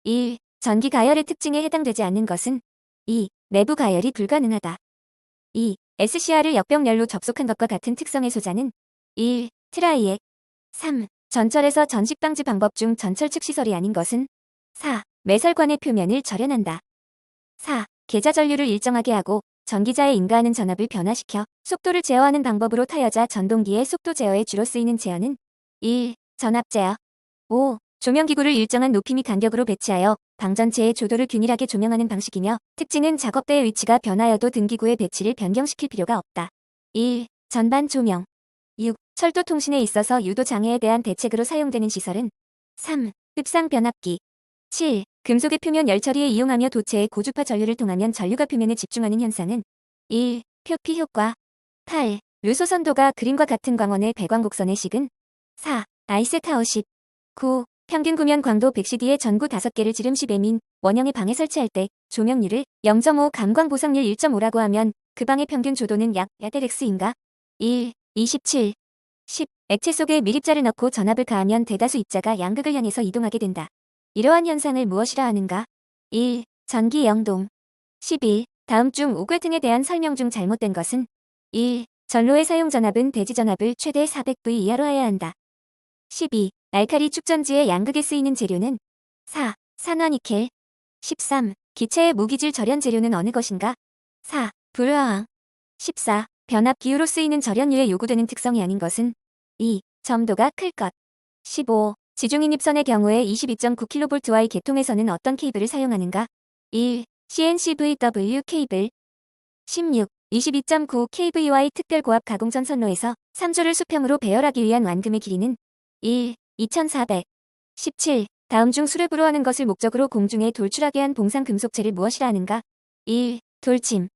1. 전기 가열의 특징에 해당되지 않는 것은 2. 내부 가열이 불가능하다. 2. SCR을 역병렬로 접속한 것과 같은 특성의 소자는 1. 트라이액. 3. 전철에서 전식 방지 방법 중 전철 측 시설이 아닌 것은 4. 매설관의 표면을 절연한다. 4. 계좌 전류를 일정하게 하고 전기자에 인가하는 전압을 변화시켜 속도를 제어하는 방법으로 타여자 전동기의 속도 제어에 주로 쓰이는 제어는 1. 전압 제어. 5. 조명기구를 일정한 높이 및 간격으로 배치하여 방 전체의 조도를 균일하게 조명하는 방식이며 특징은 작업대의 위치가 변하여도 등기구의 배치를 변경시킬 필요가 없다. 1. 전반 조명. 6. 철도 통신에 있어서 유도 장애에 대한 대책으로 사용되는 시설은 3. 흡상 변압기. 7. 금속의 표면 열처리에 이용하며 도체의 고주파 전류를 통하면 전류가 표면에 집중하는 현상은 1. 표피 효과. 8. 루소 선도가 그림과 같은 광원의 배광 곡선의 식은 4. 아이세타워10. 9. 평균 구면 광도 100CD의 전구 5개를 지름 10M인 원형의 방에 설치할 때 조명률을 0.5 감광 보상률 1.5라고 하면 그 방의 평균 조도는 약 X인가? 1. 27. 10. 액체 속에 밀입자를 넣고 전압을 가하면 대다수 입자가 양극을 향해서 이동하게 된다. 이러한 현상을 무엇이라 하는가? 1. 전기 영동. 11. 다음 중 오글 등에 대한 설명 중 잘못된 것은 1. 전로의 사용 전압은 대지 전압을 최대 400V 이하로 해야 한다. 12. 알칼리 축전지의 양극에 쓰이는 재료는 4. 산화니켈. 13. 기체의 무기질 절연 재료는 어느 것인가? 4. 불화황. 14. 변압 기후로 쓰이는 절연유에 요구되는 특성이 아닌 것은 2. 점도가 클 것. 15. 지중인입선의 경우에 22.9kV의 계통에서는 어떤 케이블을 사용하는가? 1. CNCVW 케이블. 16. 22.9kV의 특별 고압 가공전 선로에서 3조를 수평으로 배열하기 위한 완금의 길이는 1. 2400. 17. 다음 중 수렵으로 하는 것을 목적으로 공중에 돌출하게 한 봉상 금속체를 무엇이라 하는가? 1. 돌침.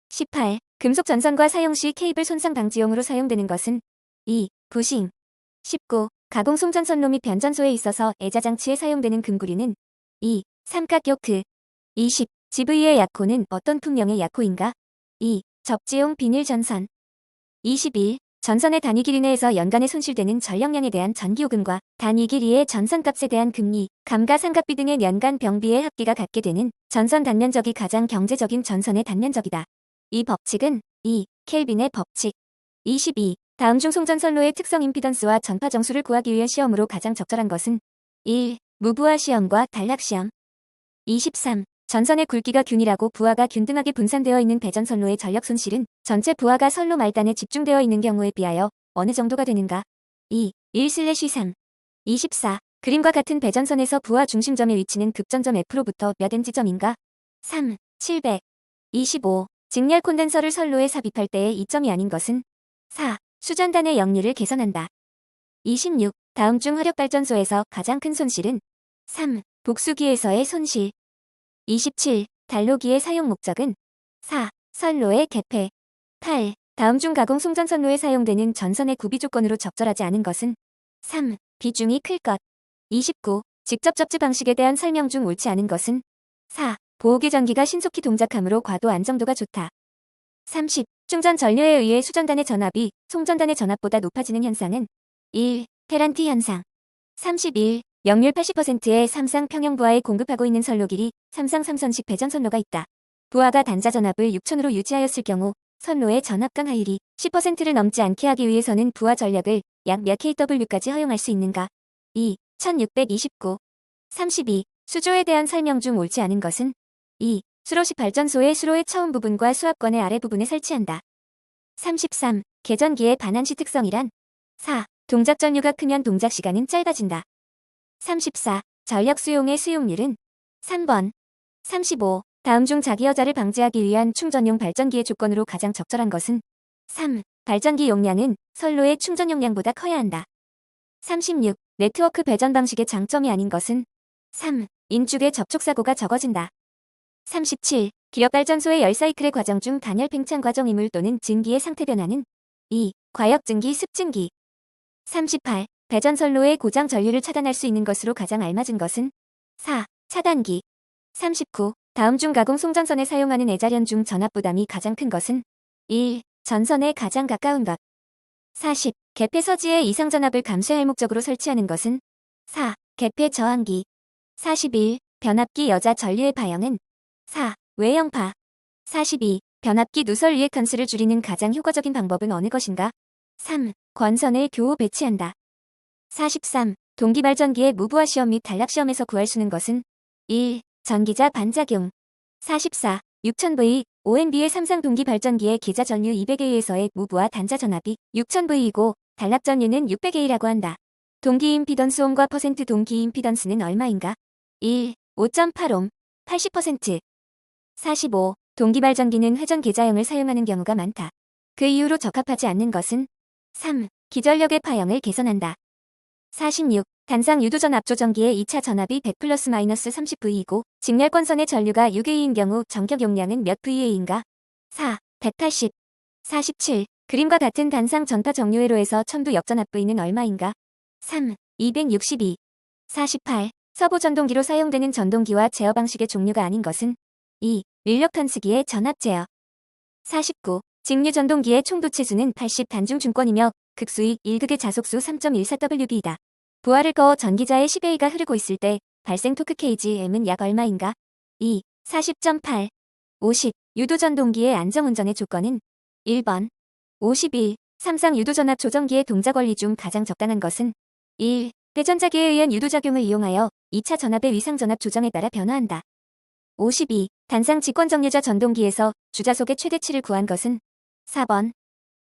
18. 금속 전선과 사용 시 케이블 손상 방지용으로 사용되는 것은 2. 부싱. 19. 가공 송전선로 및 변전소에 있어서 애자장치에 사용되는 금구리는 2. 삼각 요크. 20. GV의 약호는 어떤 풍령의 약호인가? 2. 접지용 비닐 전선. 21. 전선의 단위 길이 내에서 연간에 손실되는 전력량에 대한 전기요금과 단위 길이의 전선값에 대한 금리, 감가상각비 등의 연간 병비의 합비가 같게 되는 전선 단면적이 가장 경제적인 전선의 단면적이다. 이 법칙은 2. 켈빈의 법칙. 22. 다음 중 송전선로의 특성 임피던스와 전파 정수를 구하기 위한 시험으로 가장 적절한 것은 1. 무부하 시험과 단락 시험. 23. 전선의 굵기가 균일하고 부하가 균등하게 분산되어 있는 배전선로의 전력 손실은 전체 부하가 선로 말단에 집중되어 있는 경우에 비하여 어느 정도가 되는가? 2. 1/3. 24. 그림과 같은 배전선에서 부하 중심점의 위치는 급전점 F로부터 몇 M지점인가? 3. 700. 25. 직렬 콘덴서를 선로에 삽입할 때의 이점이 아닌 것은 4. 수전단의 역률을 개선한다. 26. 다음 중 화력발전소에서 가장 큰 손실은 3. 복수기에서의 손실. 27. 단로기의 사용 목적은 4. 선로의 개폐. 8. 다음 중 가공 송전선로에 사용되는 전선의 구비 조건으로 적절하지 않은 것은 3. 비중이 클 것. 29. 직접 접지 방식에 대한 설명 중 옳지 않은 것은 4. 보호기 전기가 신속히 동작하므로 과도 안정도가 좋다. 30. 충전 전류에 의해 수전단의 전압이 송전단의 전압보다 높아지는 현상은 1. 페란티 현상. 31. 역률 80%의 삼상 평형 부하에 공급하고 있는 선로 길이 삼상 3선식 배전선로가 있다. 부하가 단자 전압을 6000으로 유지하였을 경우 선로의 전압 강하율이 10%를 넘지 않게 하기 위해서는 부하 전력을 약 몇 kW까지 허용할 수 있는가? 2. 1629. 32. 수조에 대한 설명 중 옳지 않은 것은 2. 수로식 발전소의 수로의 처음 부분과 수압관의 아래 부분에 설치한다. 33. 계전기의 반환시 특성이란 4. 동작 전류가 크면 동작 시간은 짧아진다. 34. 전력 수용의 수용률은 3번. 35. 다음 중 자기 여자를 방지하기 위한 충전용 발전기의 조건으로 가장 적절한 것은 3. 발전기 용량은 선로의 충전 용량보다 커야 한다. 36. 네트워크 배전 방식의 장점이 아닌 것은 3. 인축의 접촉사고가 적어진다. 37. 기력발전소의 열사이클의 과정 중 단열 팽창 과정 이물 또는 증기의 상태 변화는 2. 과역증기 습증기. 38. 배전선로의 고장 전류를 차단할 수 있는 것으로 가장 알맞은 것은 4. 차단기. 39. 다음 중 가공 송전선에 사용하는 애자련 중 전압 부담이 가장 큰 것은 1. 전선에 가장 가까운 것. 40. 개폐 서지의 이상 전압을 감쇄할 목적으로 설치하는 것은 4. 개폐 저항기. 41. 변압기 여자 전류의 파형은 4. 외형파. 42. 변압기 누설 리액턴스를 줄이는 가장 효과적인 방법은 어느 것인가? 3. 권선을 교호 배치한다. 43. 동기발전기의 무부하 시험 및 단락 시험에서 구할 수 있는 것은 1. 전기자 반작용. 44. 6000V, 5NB의 삼상 동기발전기의 기자 전류 200A에서의 무부하 단자 전압이 6000V이고 단락 전류는 600A라고 한다. 동기 임피던스 옴과 퍼센트 동기 임피던스는 얼마인가? 1. 5.8옴, 80%. 45. 동기발전기는 회전 계자형을 사용하는 경우가 많다. 그 이후로 적합하지 않는 것은 3. 기전력의 파형을 개선한다. 46. 단상 유도전 압조전기의 2차 전압이 100 플러스 마이너스 30V이고 직렬권선의 전류가 6A인 경우 전격 용량은 몇 VA인가? 4. 180. 47. 그림과 같은 단상 전파 정류회로에서 첨두 역전압 V는 얼마인가? 3. 262. 48. 서부 전동기로 사용되는 전동기와 제어 방식의 종류가 아닌 것은 2. 릴럭턴스기의 전압 제어. 49. 직류 전동기의 총도체수는 80 단중 중권이며 극수익 1극의 자속수 3.14Wb이다. 부하를 거어 전기자의 10A가 흐르고 있을 때 발생 토크 kgm은 약 얼마인가? 2. 40.8. 50. 유도전동기의 안정운전의 조건은 1번. 51. 삼상 유도전압 조정기의 동작 원리 중 가장 적당한 것은 1. 대전자기에 의한 유도작용을 이용하여 2차 전압의 위상전압 조정에 따라 변화한다. 52. 단상 직권정류자 전동기에서 주자속의 최대치를 구한 것은 4번.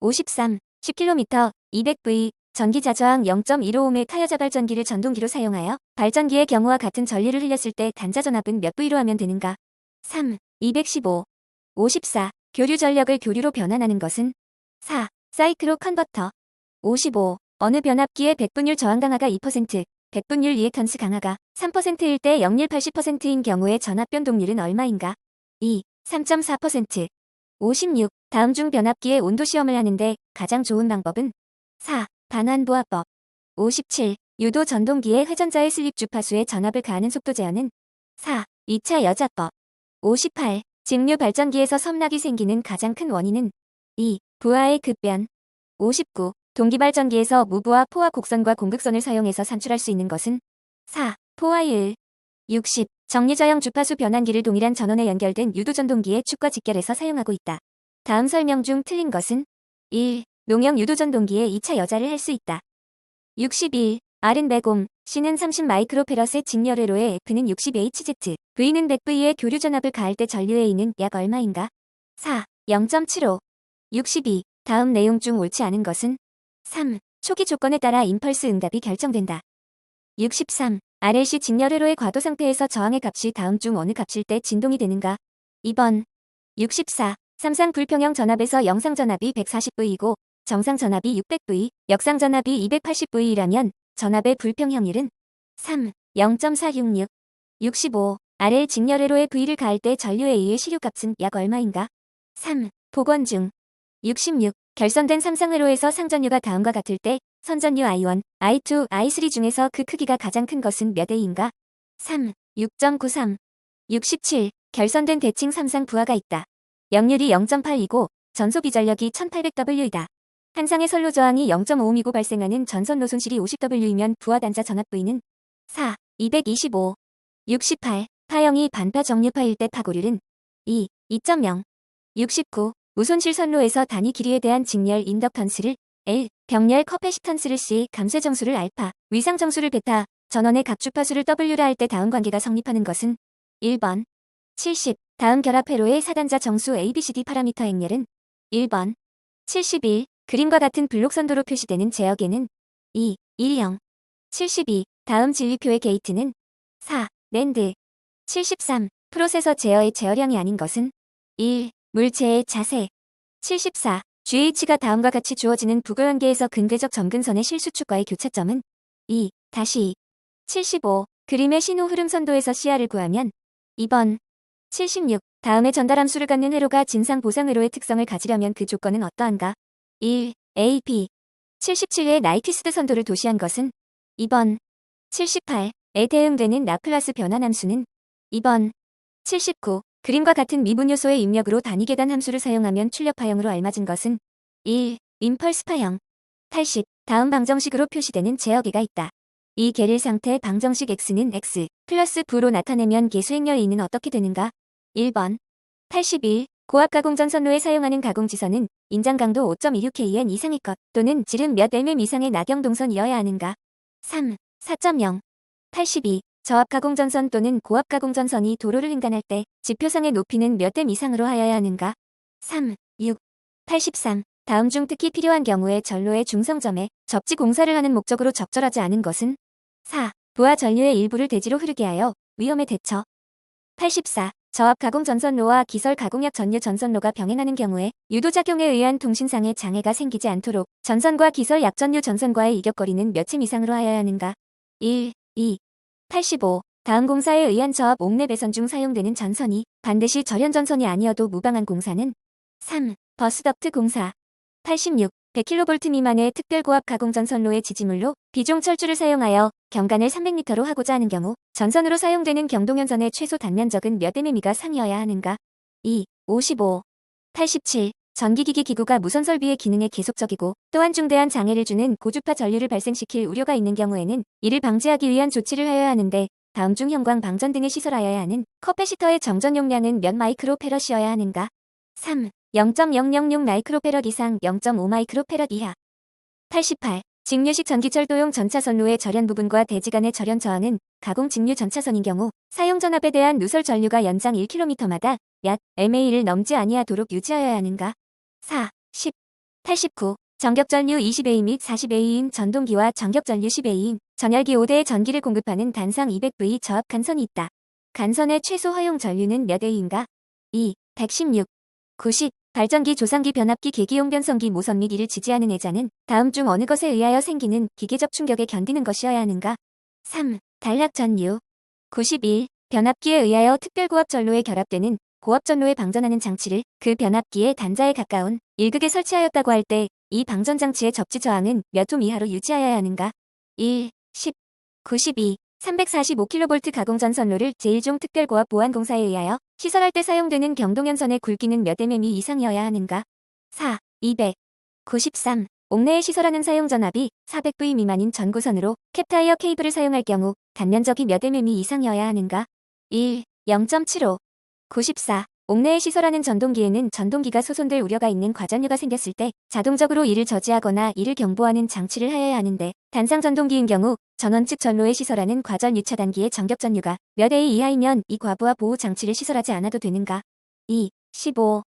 53. 10km, 200V, 전기자저항 0.15옴의 타여자발전기를 전동기로 사용하여 발전기의 경우와 같은 전류를 흘렸을 때 단자전압은 몇 V로 하면 되는가? 3. 215. 54. 교류 전력을 교류로 변환하는 것은 4. 사이클로 컨버터. 55. 어느 변압기의 백분율 저항 강화가 2%, 백분율 리액턴스 강화가 3%일 때 역률 80%인 경우의 전압 변동률은 얼마인가? 2. 3.4%. 56. 다음 중 변압기의 온도 시험을 하는데 가장 좋은 방법은 4. 반환보화법. 57. 유도 전동기의 회전자의 슬립 주파수에 전압을 가하는 속도 제어는 4. 2차 여자법. 58. 직류 발전기에서 섬락이 생기는 가장 큰 원인은 2. 부하의 급변. 59. 동기발전기에서 무부하 포화 곡선과 공극선을 사용해서 산출할 수 있는 것은 4. 포화율. 60. 정류저형 주파수 변환기를 동일한 전원에 연결된 유도전동기의 축과 직결해서 사용하고 있다. 다음 설명 중 틀린 것은 1. 농형 유도전동기의 2차 여자를 할 수 있다. 61. R은 100옴, C는 30 마이크로페럿의 직렬회로에 F는 60Hz, V는 100V의 교류 전압을 가할 때 전류의 E는 약 얼마인가? 4. 0.75. 62. 다음 내용 중 옳지 않은 것은 3. 초기 조건에 따라 임펄스 응답이 결정된다. 63. RLC 직렬회로의 과도 상태에서 저항의 값이 다음 중 어느 값일 때 진동이 되는가? 2번. 64. 삼상 불평형 전압에서 영상 전압이 140V이고 정상 전압이 600V, 역상 전압이 280V라면 전압의 불평형률은 3. 0.466. 65. RL 직렬회로의 V를 가할 때 전류에 의해 시류값은 약 얼마인가? 3. 복원 중. 66. 결선된 삼상회로에서 상전류가 다음과 같을 때 선전류 I1, I2, I3 중에서 그 크기가 가장 큰 것은 몇 A인가? 3. 6.93. 67. 결선된 대칭 삼상 부하가 있다. 역률이 0.8이고 전소 비전력이 1800W이다. 한상의 선로 저항이 0.5옴이고 발생하는 전선 노손실이 50W이면 부하 단자 전압 V는 4. 225. 68. 파형이 반파 정류파일 때 파고률은 2. 2.0. 69. 무손실 선로에서 단위 길이에 대한 직렬 인덕턴스를 L, 병렬 커패시턴스를 C, 감쇄 정수를 알파, 위상 정수를 베타, 전원의 각 주파수를 W라 할 때 다음 관계가 성립하는 것은 1번. 70. 다음 결합회로의 사단자 정수 ABCD 파라미터 행렬은 1번. 71. 그림과 같은 블록 선도로 표시되는 제어계는 2. 10. 72. 다음 진리표의 게이트는 4. 랜드. 73. 프로세서 제어의 제어량이 아닌 것은 1. 물체의 자세. 74. GH가 다음과 같이 주어지는 부교연계에서 근대적 점근선의 실수축과의 교차점은 2. 75. 그림의 신호 흐름 선도에서 CR을 구하면 2번. 76. 다음에 전달함수를 갖는 회로가 진상 보상 회로의 특성을 가지려면 그 조건은 어떠한가? 1. A, B. 77의 나이퀴스드 선도를 도시한 것은 2번. 78. 에 대응되는 라플라스 변환 함수는 2번. 79. 그림과 같은 미분 요소의 입력으로 단위 계단 함수를 사용하면 출력 파형으로 알맞은 것은 1. 임펄스 파형. 80. 다음 방정식으로 표시되는 제어계가 있다. 이 계릴 상태 방정식 x는 x 플러스 부로 나타내면 계수행렬 e는 어떻게 되는가? 1번 81. 고압 가공전선로에 사용하는 가공지선은 인장 강도 5.26kN 이상의 것 또는 지름 몇 mm 이상의 낙영동선이어야 하는가? 3. 4.0. 82. 저압 가공전선 또는 고압 가공전선이 도로를 횡단할 때 지표상의 높이는 몇 m 이상으로 하여야 하는가? 3. 6. 83. 다음 중 특히 필요한 경우에 전로의 중성점에 접지 공사를 하는 목적으로 적절하지 않은 것은? 4. 부하 전류의 일부를 대지로 흐르게 하여 위험에 대처. 84. 저압 가공 전선로와 기설 가공약 전류 전선로가 병행하는 경우에 유도작용에 의한 통신상의 장애가 생기지 않도록 전선과 기설 약전류 전선과의 이격거리는 몇 m 이상으로 하여야 하는가? 1. 2. 85. 다음 공사에 의한 저압 옥내 배선 중 사용되는 전선이 반드시 절연 전선이 아니어도 무방한 공사는? 3. 버스덕트 공사. 86. 100kV 미만의 특별고압 가공전선로의 지지물로 비종 철주를 사용하여 경관을 300m로 하고자 하는 경우 전선으로 사용되는 경동연선의 최소 단면적은 몇 mm가 상이어야 하는가? 2. 55. 87. 전기기기 기구가 무선 설비의 기능에 계속적이고 또한 중대한 장애를 주는 고주파 전류를 발생시킬 우려가 있는 경우에는 이를 방지하기 위한 조치를 하여야 하는데 다음 중 형광 방전 등을 시설하여야 하는 커패시터의 정전 용량은 몇 마이크로페럿이어야 하는가? 3. 0.006 마이크로페럿 이상 0.5 마이크로페럿 이하. 88. 직류식 전기철도용 전차선로의 절연 부분과 대지 간의 절연 저항은 가공 직류 전차선인 경우 사용 전압에 대한 누설 전류가 연장 1km마다 약 mA를 넘지 아니하도록 유지하여야 하는가? 4. 10. 89. 전격전류 20A 및 40A인 전동기와 전격전류 10A인 전열기 5대의 전기를 공급하는 단상 200V 저압 간선이 있다. 간선의 최소 허용 전류는 몇 A인가? 2. 116. 90. 발전기 조상기 변압기 계기용 변성기 모선 및 이를 지지하는 애자는 다음 중 어느 것에 의하여 생기는 기계적 충격에 견디는 것이어야 하는가? 3. 단락전류. 91. 변압기에 의하여 특별고압 전로에 결합되는 고압 전로에 방전하는 장치를 그 변압기의 단자에 가까운 1극에 설치하였다고 할 때 이 방전 장치의 접지 저항은 몇 옴 이하로 유지하여야 하는가? 1. 10. 92. 345kV 가공전선로를 제1종 특별고압 보안공사에 의하여 시설할 때 사용되는 경동연선의 굵기는 몇 mm 이상이어야 하는가? 4. 200. 93. 옥내에 시설하는 사용전압이 400V 미만인 전구선으로 캡타이어 케이블을 사용할 경우 단면적이 몇 mm 이상이어야 하는가? 1. 0.75. 94. 옥내에 시설하는 전동기에는 전동기가 소손될 우려가 있는 과전류가 생겼을 때 자동적으로 이를 저지하거나 이를 경보하는 장치를 하여야 하는데 단상 전동기인 경우 전원 측 전로에 시설하는 과전류 차단기의 전격전류가 몇 A 이하이면 이 과부하 보호 장치를 시설하지 않아도 되는가? 2. 15.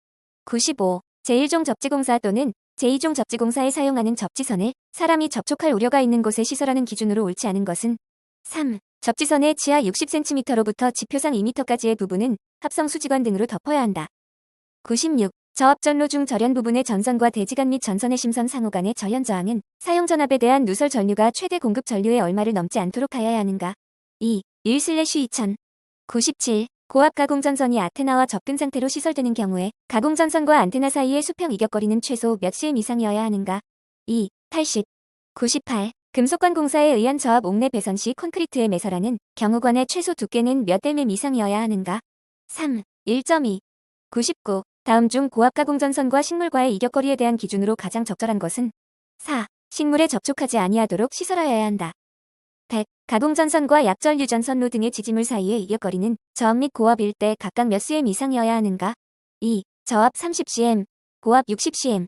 95. 제1종 접지공사 또는 제2종 접지공사에 사용하는 접지선을 사람이 접촉할 우려가 있는 곳에 시설하는 기준으로 옳지 않은 것은? 3. 접지선의 지하 60cm로부터 지표상 2m까지의 부분은 합성 수지관 등으로 덮어야 한다. 96. 저압전로 중 절연 부분의 전선과 대지간 및 전선의 심선 상호 간의 절연 저항은 사용 전압에 대한 누설 전류가 최대 공급 전류의 얼마를 넘지 않도록 하여야 하는가? 2. 1/2000. 97. 고압 가공전선이 아테나와 접근 상태로 시설되는 경우에 가공전선과 안테나 사이의 수평 이격거리는 최소 몇 cm 이상이어야 하는가? 2. 80. 98. 금속관 공사에 의한 저압 옥내 배선 시 콘크리트에 매설하는 경우관의 최소 두께는 몇 mm 이상이어야 하는가? 3. 1.2. 99. 다음 중 고압 가공전선과 식물과의 이격거리에 대한 기준으로 가장 적절한 것은? 4. 식물에 접촉하지 아니하도록 시설하여야 한다. 100. 가공전선과 약전류전선로 등의 지지물 사이의 이격거리는 저압 및 고압일 때 각각 몇 cm 이상이어야 하는가? 2. 저압 30cm, 고압 60cm.